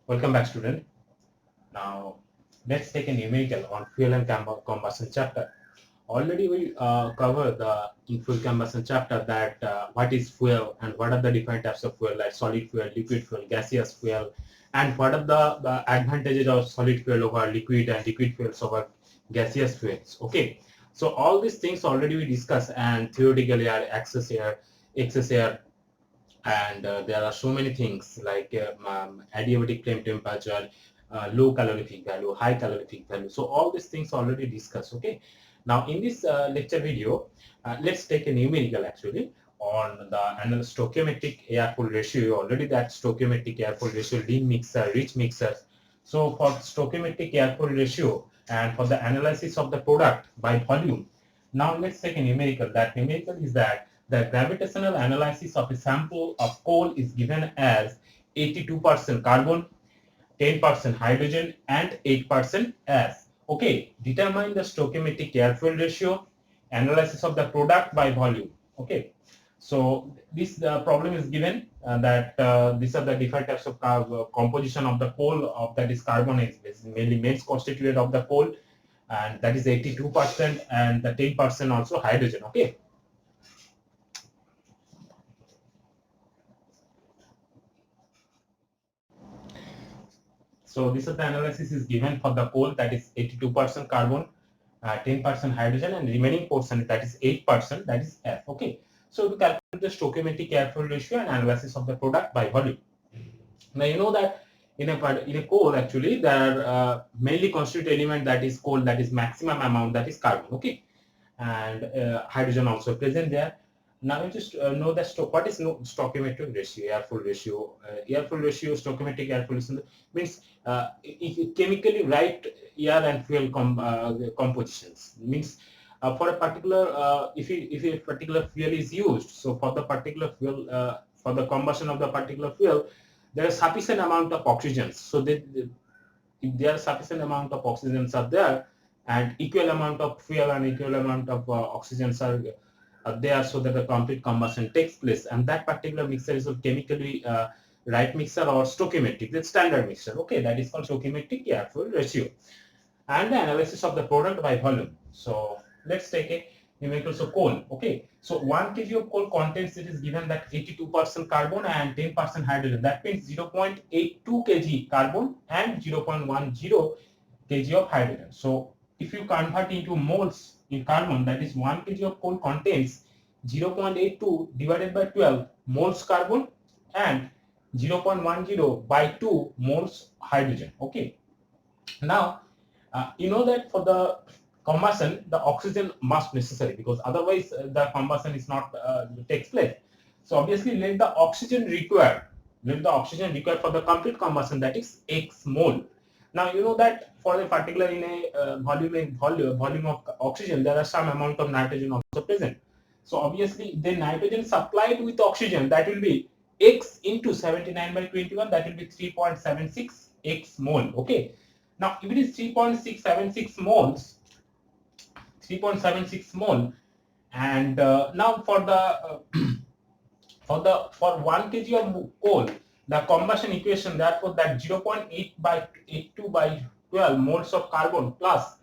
Welcome back, student. Now, let's take a numerical on fuel and combustion chapter. Already we covered the in fuel combustion chapter that what is fuel and what are the different types of fuel like solid fuel, liquid fuel, gaseous fuel, and what are the advantages of solid fuel over liquid and liquid fuels over gaseous fuels. Okay, so all these things already we discussed, and theoretically are excess air, and there are so many things like adiabatic flame temperature, low calorific value, high calorific value. So all these things already discussed. Okay, now in this lecture video, let's take a numerical actually on the stoichiometric air-fuel ratio. Already that stoichiometric air-fuel ratio, lean mixer, rich mixers. So for stoichiometric air-fuel ratio and for the analysis of the product by volume, now let's take a numerical. That numerical is that the gravitational analysis of a sample of coal is given as 82% carbon, 10% hydrogen, and 8% as. Okay, determine the stoichiometric air-fuel ratio, analysis of the product by volume. Okay, so this problem is given that these are the different types of composition of the coal, of that is carbon is mainly mains constituted of the coal, and that is 82%, and the 10% also hydrogen. Okay, so this is the analysis is given for the coal, that is 82% carbon, 10% hydrogen, and remaining portion, that is 8%, that is F. Okay, so to calculate the stoichiometric air-fuel ratio and analysis of the product by volume. Now you know that in a coal actually there are mainly constituent element, that is coal, that is maximum amount, that is carbon. Okay, and hydrogen also present there. Now you just know that what is stoichiometric ratio, air-fuel ratio. Air-fuel ratio, stoichiometric air-fuel ratio means if you chemically write air and fuel compositions. Means for a particular if a particular fuel is used, so for the particular fuel, for the combustion of the particular fuel, there is sufficient amount of oxygens. So if there are sufficient amount of oxygens are there, and equal amount of fuel and equal amount of oxygens are there, so that the complete combustion takes place, and that particular mixture is a chemically right mixture or stoichiometric, the standard mixture. Okay, that is called stoichiometric air-fuel ratio. And the analysis of the product by volume. So let's take a numerical. So coal. Okay, so 1 kg of coal contains, it is given that 82% carbon and 10% hydrogen. That means 0.82 kg carbon and 0.10 kg of hydrogen. So if you convert into moles in carbon, that is 1 kg of coal contains 0.82 divided by 12 moles carbon and 0.10 by 2 moles hydrogen. Okay, now you know that for the combustion the oxygen must necessary, because otherwise the combustion is not takes place. So obviously let the oxygen required for the complete combustion, that is x mole. Now you know that for a particular in a volume of oxygen, there are some amount of nitrogen also present. So obviously the nitrogen supplied with oxygen, that will be x into 79 by 21, that will be 3.76 x mole. Okay, now if it is 3.676 moles, 3.76 mole, and now for the for 1 kg of coal, the combustion equation, therefore that 0.8 by 82 by 12 moles of carbon plus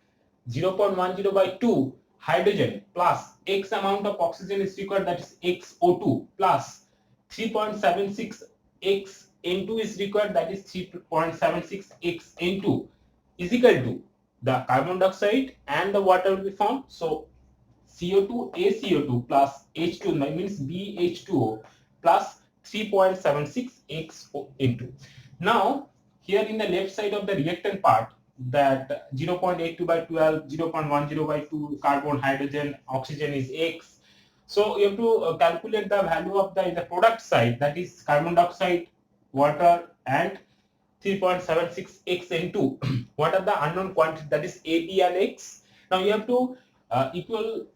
0.10 by 2 hydrogen plus x amount of oxygen is required, that is xO2, plus 3.76 x N2 is required, that is 3.76 x N2 is equal to the carbon dioxide and the water will be formed. So CO2 ACO2 plus H2 means BH2O plus 3.76 x N2. Now here in the left side of the reactant part, that 0.82 by 12, 0.10 by 2 carbon, hydrogen, oxygen is x. So you have to calculate the value of the in the product side, that is carbon dioxide, water, and 3.76 x N2. What are the unknown quantities, that is A, B, and X. Now you have to equal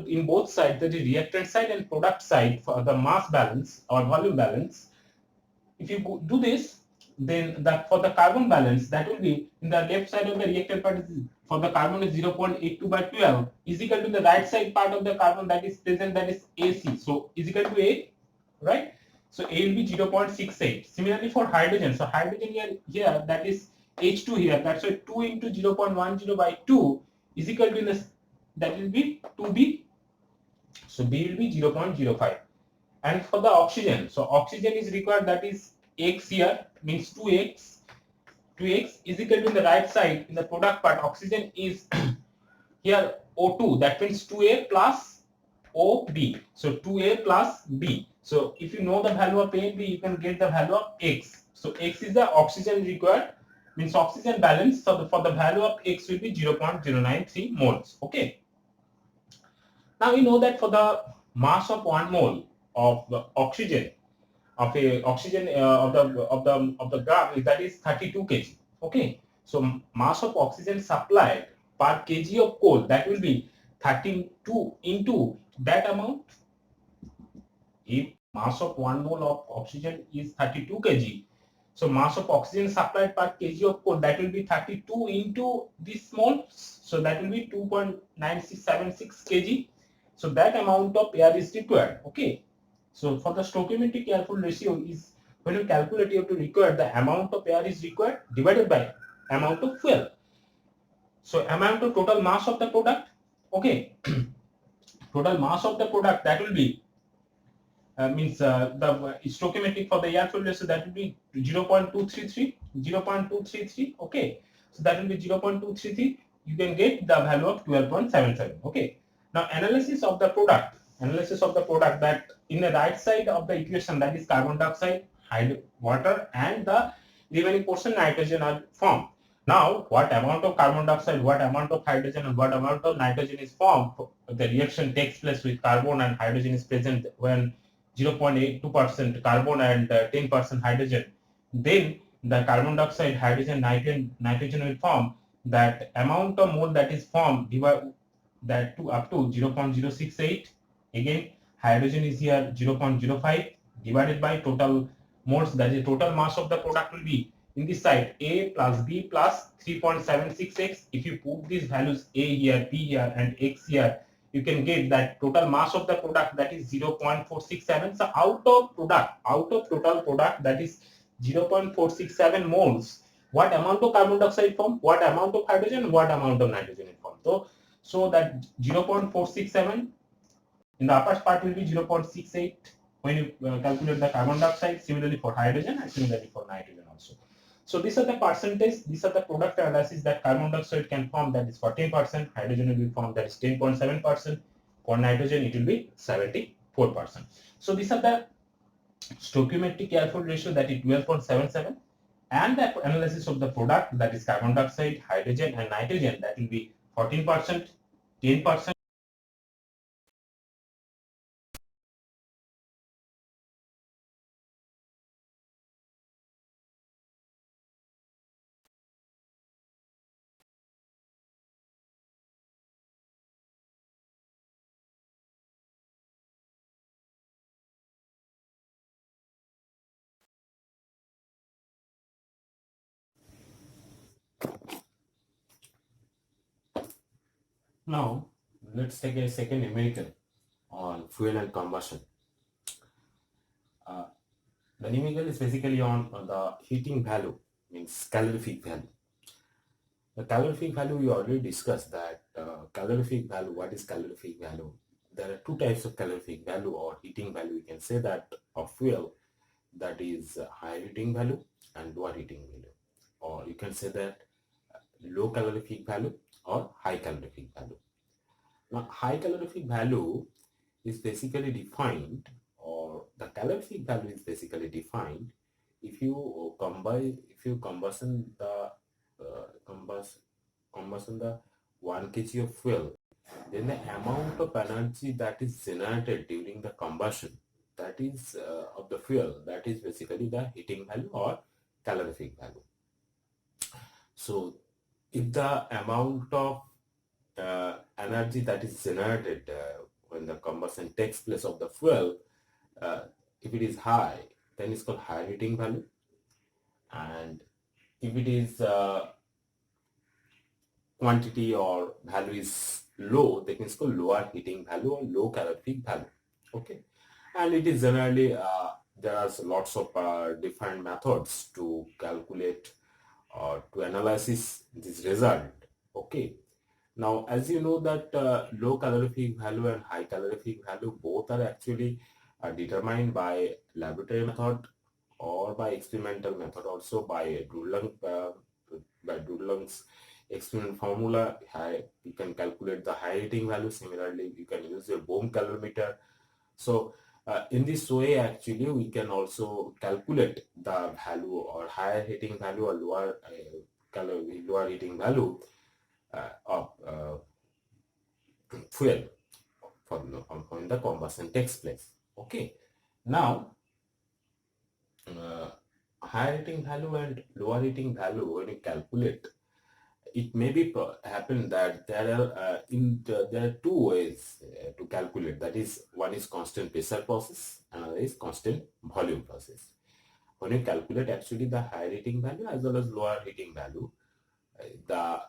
in both sides, that is reactant side and product side, for the mass balance or volume balance. If you do this, then that for the carbon balance, that will be in the left side of the reactant part is, for the carbon is 0.82 by 12 is equal to the right side part of the carbon that is present, that is AC. So is equal to 8, right? So A will be 0.68. Similarly for hydrogen, so hydrogen here that is H2 here. That's why 2 into 0.10 by 2 is equal to this. That will be 2B. So B will be 0.05. And for the oxygen, so oxygen is required, that is X here, means 2X. 2X is equal to the right side in the product part. Oxygen is here O2, that means 2A plus OB. So 2A plus B. So if you know the value of A and B, you can get the value of X. So X is the oxygen required, means oxygen balance. So for the value of X will be 0.093 moles. Okay. Now we know that for the mass of 1 mole of the oxygen, of a oxygen of the graph, that is 32 kg. Okay. So mass of oxygen supplied per kg of coal, that will be 32 into that amount. If mass of 1 mole of oxygen is 32 kg, so mass of oxygen supplied per kg of coal, that will be 32 into this moles. So that will be 2.9676 kg. So that amount of air is required. Okay. So for the stoichiometric air-fuel ratio is, when you calculate, you have to require the amount of air is required divided by amount of fuel. So amount of total mass of the product. Okay. Total mass of the product, that will be means the stoichiometric for the air-fuel ratio, that will be 0.233. Okay. So that will be 0.233. You can get the value of 12.77. Okay. Now analysis of the product. Analysis of the product, that in the right side of the equation, that is carbon dioxide, water, and the remaining portion nitrogen are formed. Now what amount of carbon dioxide, what amount of hydrogen, and what amount of nitrogen is formed, the reaction takes place with carbon and hydrogen is present when 0.82% carbon and 10% hydrogen. Then the carbon dioxide, hydrogen, nitrogen will form. That amount of mole that is formed, divide that to up to 0.068. Again, hydrogen is here 0.05 divided by total moles, that is total mass of the product will be in this side A plus B plus 3.76x. If you put these values A here, B here, and X here, you can get that total mass of the product, that is 0.467. So out of total product, that is 0.467 moles, what amount of carbon dioxide form, what amount of hydrogen, what amount of nitrogen form. So that 0.467 in the upper part will be 0.68 when you calculate the carbon dioxide. Similarly for hydrogen and similarly for nitrogen also. So these are the percentage, these are the product analysis that carbon dioxide can form, that is 14%, hydrogen will be formed, that is 10.7%, for nitrogen it will be 74%. So these are the stoichiometric air-fuel ratio, that is 12.77, and the analysis of the product, that is carbon dioxide, hydrogen, and nitrogen, that will be 14%, 10%. Now, let's take a second numerical on fuel and combustion. The numerical is basically on the heating value, means calorific value. The calorific value we already discussed that calorific value, what is calorific value? There are two types of calorific value or heating value. We can say that of fuel, that is high heating value and lower heating value. Or you can say that low calorific value or high calorific value. Now, high calorific value is basically defined, or the calorific value is basically defined if you combustion the combustion the 1 kg of fuel, then the amount of energy that is generated during the combustion, that is of the fuel, that is basically the heating value or calorific value. So if the amount of energy that is generated when the combustion takes place of the fuel, if it is high, then it's called high heating value, and if it is quantity or value is low, then it's called lower heating value or low calorific value. Okay, and it is generally there are lots of different methods to calculate or to analyze this result. Okay. Now, as you know that low calorific value and high calorific value both are actually determined by laboratory method or by experimental method, also by Dudlung's experiment formula. You can calculate the high heating value. Similarly, you can use your Bohm calorimeter. So in this way, actually, we can also calculate the value or higher heating value or lower heating value of fuel when the combustion takes place. Okay. Now, higher heating value and lower heating value, when you calculate, it may be happen that there are two ways to calculate. That is, one is constant pressure process, another is constant volume process. When you calculate actually the higher heating value as well as lower heating value, the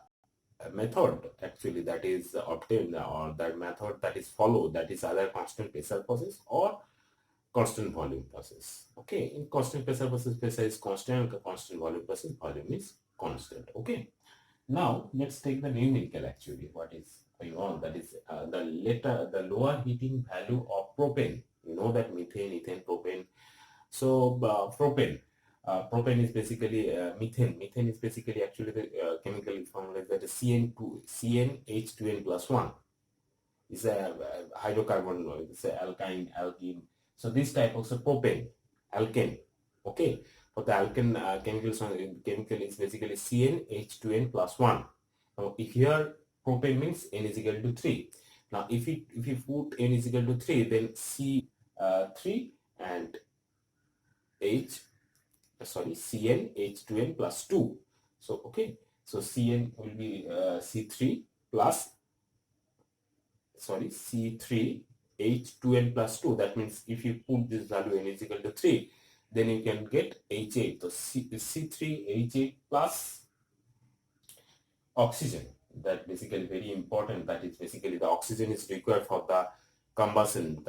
method actually that is obtained, or that method that is followed, that is either constant pressure process or constant volume process. Okay, in constant pressure process, pressure is constant, constant volume process, volume is constant. Okay. Now let's take the numerical actually. What is going on? That is the lower heating value of propane. You know that methane, ethane, propane. So propane is basically methane. Methane is basically actually the chemical formula that is CnH2n plus 1. It's a hydrocarbon. It's a alkyne, alkene. So this type of propane, alkane. Okay. For the alkane chemical is basically CnH2n plus 1. Now, if here propane means N is equal to 3. Now, if you put N is equal to 3, then C3 and CnH2n plus 2. So, okay. So, Cn will be C3 plus, C3 H2n plus 2. That means if you put this value N is equal to 3, then you can get H8. So C3H8 plus oxygen. That basically very important. That is basically the oxygen is required for the combustion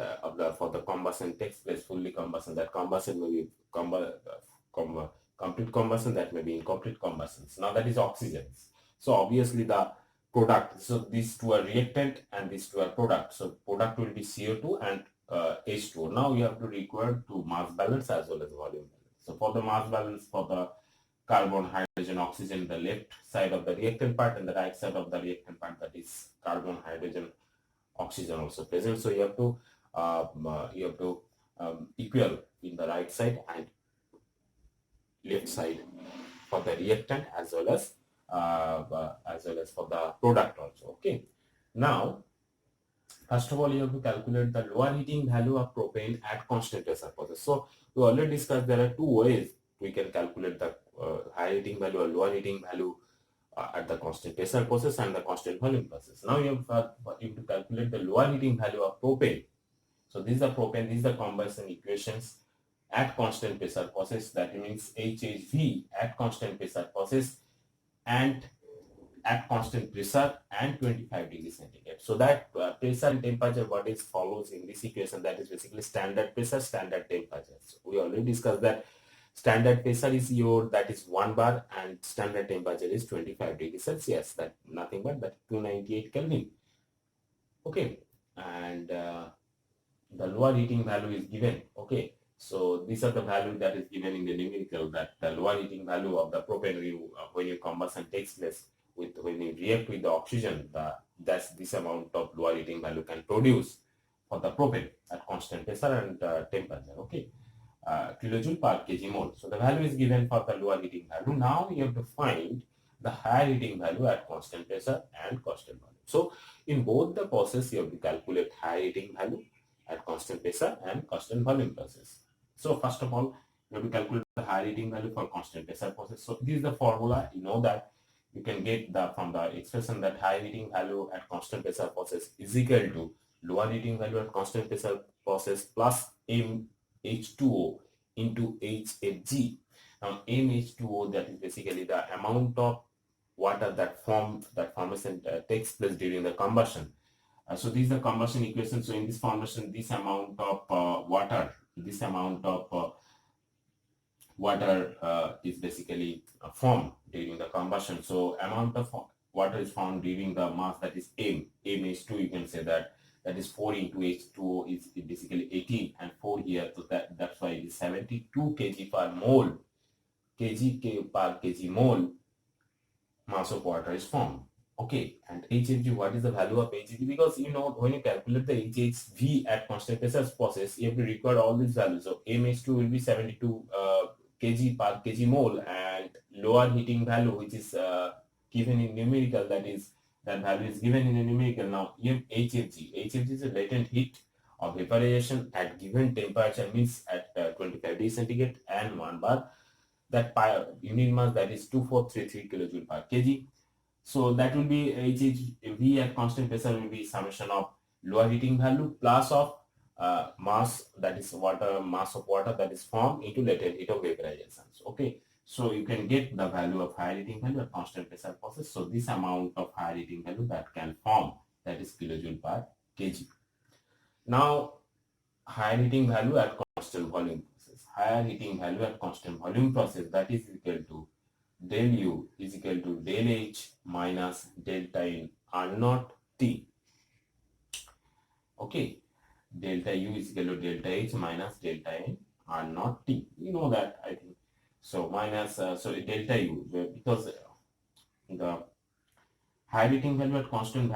for the combustion takes place, fully combustion. That combustion may be complete combustion, that may be incomplete combustions. Now that is oxygens. So obviously the product, so these two are reactant and these two are product. So product will be CO2 and H2O. Now you have to require to mass balance as well as volume balance. So for the mass balance, for the carbon, hydrogen, oxygen, the left side of the reactant part and the right side of the reactant part, that is carbon, hydrogen, oxygen also present. So you have to equal in the right side and left side for the reactant as well as for the product also. Okay. Now, first of all, you have to calculate the lower heating value of propane at constant pressure process. So we already discussed there are two ways we can calculate the high heating value or lower heating value at the constant pressure process and the constant volume process. Now you have to calculate the lower heating value of propane. So this is the propane, this is the combustion equations at constant pressure process. That means HHV at constant pressure process and at constant pressure and 25 degrees centigrade. So that pressure and temperature what is follows in this equation, that is basically standard pressure, standard temperature. So we already discussed that standard pressure is that is 1 bar and standard temperature is 25 degrees Celsius. That nothing but that 298 Kelvin. Okay, and the lower heating value is given. Okay, so these are the value that is given in the numerical, that the lower heating value of the propane when your combustion takes place when you react with the oxygen, that's this amount of lower heating value can produce for the propane at constant pressure and temperature. Okay, kilojoule per kg mole. So the value is given for the lower heating value. Now you have to find the higher heating value at constant pressure and constant volume. So in both the process, you have to calculate higher heating value at constant pressure and constant volume process. So first of all, you have to calculate the higher heating value for constant pressure process. So this is the formula. You know that you can get from the expression that high heating value at constant pressure process is equal to lower heating value at constant pressure process plus MH2O into HFG. Now MH2O, that is basically the amount of water that formation takes place during the combustion. So this is the combustion equation. So in this formation, this amount of water this amount of water is basically formed during the combustion. So amount of water is formed during the mass, that is M. M H2, you can say that is 4 into H2O is basically 18 and 4 here, so that's why it is 72 kg per mole, per kg mole mass of water is formed. Okay, and HFG, what is the value of HFG? Because you know, when you calculate the HHV at constant pressure process, you have to record all these values. So MH2 will be 72 kg per kg mole, and lower heating value, which is given in numerical, that value is given in a numerical. Now you have HFG. HFG is a latent heat of vaporization at given temperature, means at 25 degrees centigrade and 1 bar. That unit mass, that is 2433 kilojoule per kg. So that will be HHV at constant pressure will be summation of lower heating value plus of mass, that is mass of water that is formed into latent heat of vaporization. Okay, so you can get the value of higher heating value at constant pressure process. So this amount of higher heating value that can form, that is kilojoule per kg. Now higher heating value at constant volume process. Higher heating value at constant volume process, that is equal to del U is equal to del H minus delta in R naught T. Okay, delta U is equal to delta H minus delta in R naught T. You know that, I think. So minus, so delta U, because the high heating value at constant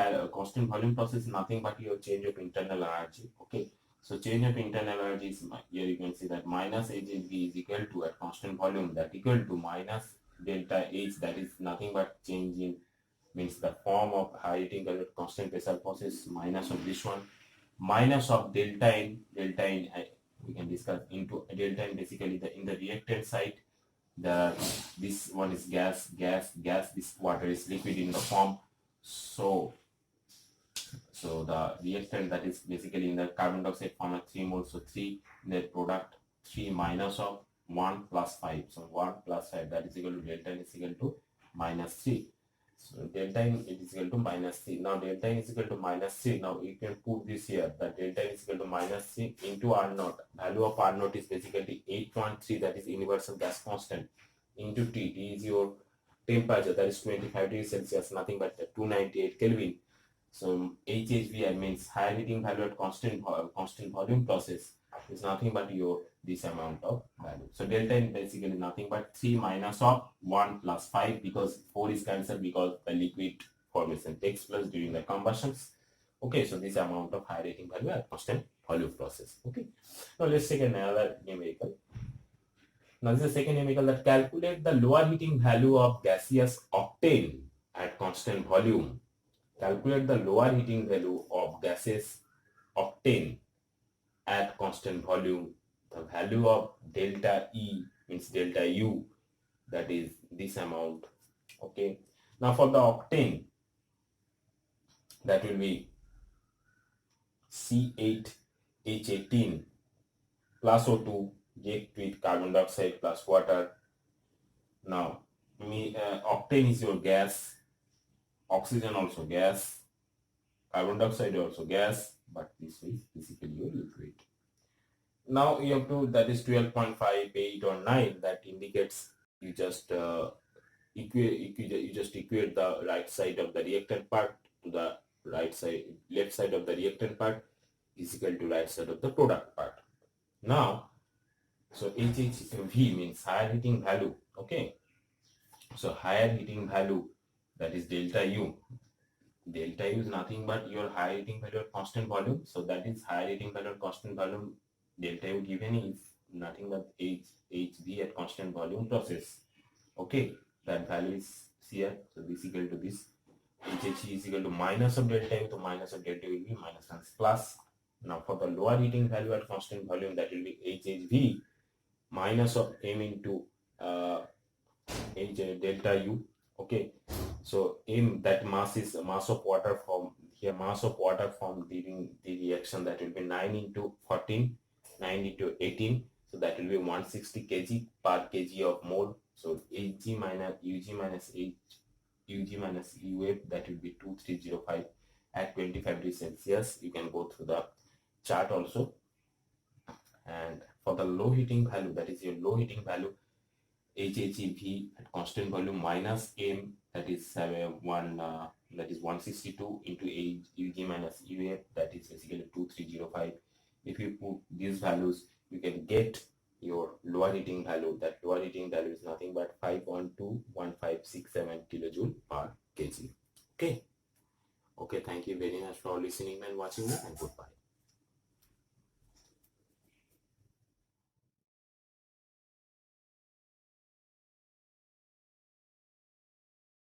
volume process is nothing but your change of internal energy. Okay, so change of internal energy is, here you can see that minus HHV is equal to, at constant volume, that equal to minus delta H, that is nothing but change in, means the form of high heating value at constant pressure process, minus of this one, minus of delta in we can discuss into delta in, basically in the reactant side, this one is gas, this water is liquid in the form. So the reactant, that is basically in the carbon dioxide form at 3 moles, so 3 in the product, 3 minus of 1 plus 5, so 1 plus 5, that is equal to delta n is equal to minus 3. So delta n is equal to minus 3. Now delta n is equal to minus 3. Now you can put this here, that delta n is equal to minus 3 into R naught. Value of R naught is basically 8.3, that is universal gas constant, into T. T is your temperature, that is 25 degrees Celsius, nothing but 298 Kelvin. So HHV means higher heating value at constant volume process is nothing but this amount of value. So delta n basically nothing but 3 minus of 1 plus 5, because 4 is cancelled because the liquid formation takes place during the combustions. Okay, so this amount of higher heating value at constant volume process. Okay, now let's take another numerical. Now this is the second numerical, that calculate the lower heating value of gaseous octane at constant volume. Calculate the lower heating value of gaseous octane at constant volume. The value of delta E, means delta U, that is this amount. Okay, now for the octane, that will be C8H18 plus O2 react with carbon dioxide plus water. Now octane is your gas, oxygen also gas, carbon dioxide also gas, but this is basically your liquid. Now you have to, that is 12.5, 8 or 9, that indicates you just equate the right side of the reactant part to the left side of the reactant part is equal to right side of the product part. Now, so HHV means higher heating value. Okay, so higher heating value, that is delta U. Delta U is nothing but your higher heating value at constant volume. So that is higher heating value at constant volume. Delta U given is nothing but HHV at constant volume process. Okay, that value is here. So this is equal to this. HHV is equal to minus of delta U. So minus of delta U will be minus times plus. Now for the lower heating value at constant volume, that will be HHV minus of M into delta U. Okay, so M, that mass is mass of water formed here, mass of water formed during the reaction, that will be 9 into 14, 9 into 18, so that will be 160 kg per kg of mole. So Hg minus Ug minus Ug minus UF, that will be 2305 at 25 degrees Celsius. You can go through the chart also. And for the low heating value, that is your low heating value, HHEV at constant volume minus M, that is 162 into UG minus UF, that is basically 2305. If you put these values, you can get your lower heating value. That lower heating value is nothing but 5.21567 kilojoule per kg. Okay. Okay, thank you very much for listening and watching me, and goodbye.